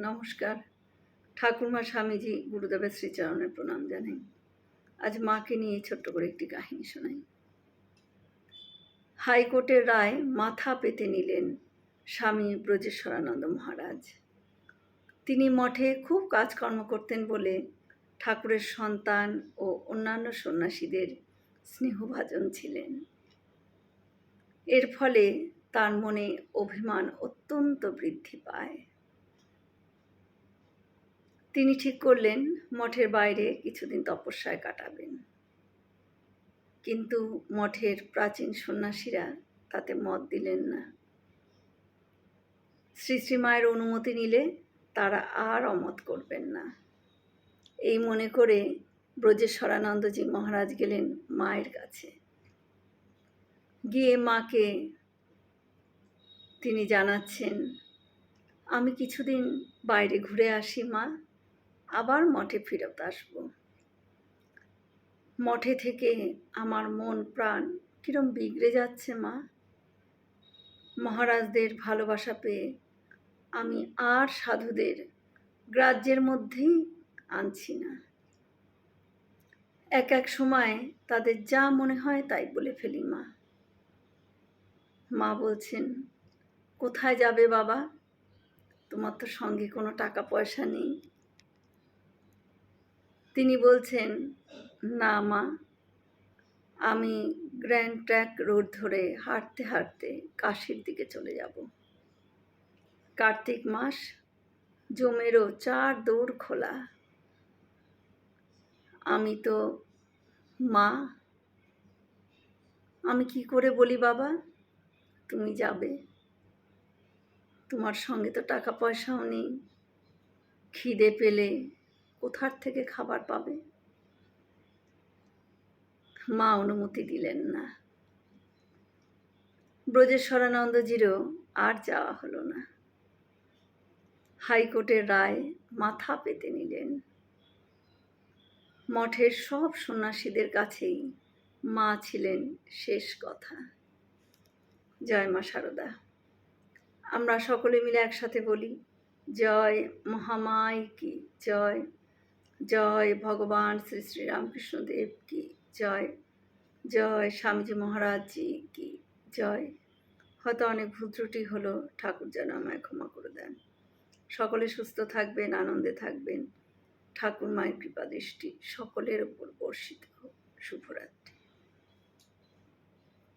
নমস্কার। ঠাকুরমা স্বামীজি গুরুদেবের শ্রীচরণে প্রণাম জানাই। আজ মাকে নিয়ে ছোট্ট করে একটি কাহিনী শোনাই। হাইকোর্টের রায় মাথা পেতে নিলেন স্বামী ব্রজেশ্বরানন্দ মহারাজ। তিনি মঠে খুব কাজকর্ম করতেন বলে ঠাকুরের সন্তান ও অন্যান্য সন্ন্যাসীদের স্নেহভাজন ছিলেন। এর ফলে তার মনে অভিমান অত্যন্ত বৃদ্ধি পায়। তিনি ঠিক করলেন মঠের বাইরে কিছুদিন তপস্যায় কাটাবেন, কিন্তু মঠের প্রাচীন সন্ন্যাসীরা তাতে মত দিলেন না। শ্রী শ্রী মায়ের অনুমতি নিলে তারা আর অমত করবেন না। এই মনে করে ব্রজেশ্বরানন্দজি মহারাজ গেলেন মায়ের কাছে। গিয়ে মাকে তিনি জানাচ্ছেন, আমি কিছুদিন বাইরে ঘুরে আসি মা, আবার মঠে ফেরত আসব। মঠে থেকে আমার মন প্রাণ কিরম বিগড়ে যাচ্ছে মা। মহারাজদের ভালোবাসা পেয়ে আমি আর সাধুদের গ্রাহ্যের মধ্যেই আনছি না। এক এক সময় তাদের যা মনে হয় তাই বলে ফেলি মা। মা বলছেন, কোথায় যাবে বাবা? তোমার তো সঙ্গে কোনো টাকা পয়সা নেই। তিনি বলছেন, না মা, আমি গ্র্যান্ড ট্র্যাঙ্ক রোড ধরে হাঁটতে হাঁটতে কাশীর দিকে চলে যাব। কার্তিক মাস, জমেরও 4 দৌড় খোলা। আমি তো মা, আমি কি করে বলি বাবা তুমি যাবে? তোমার সঙ্গে তো টাকা পয়সাও নেই। খিদে পেলে কোথার থেকে খাবার পাবে? মা অনুমতি দিলেন না। ব্রজেশ্বরানন্দজিরও আর যাওয়া হলো না। হাইকোর্টের রায় মাথা পেতে নিলেন। মঠের সব সন্ন্যাসীদের কাছেই মা ছিলেন শেষ কথা। জয় মা শারদা। আমরা সকলে মিলে একসাথে বলি, জয় মহামায় কি জয়, জয় ভগবান শ্রী শ্রী রামকৃষ্ণদেব কি জয়, জয় স্বামীজি মহারাজজি কি জয়। হয়তো অনেক ভুল ত্রুটি হলো, ঠাকুর যেন আমায় ক্ষমা করে দেন। সকলে সুস্থ থাকবেন, আনন্দে থাকবেন। ঠাকুর মায়ের কৃপা দৃষ্টি সকলের উপর বর্ষিত হোক। শুভরাত্রি।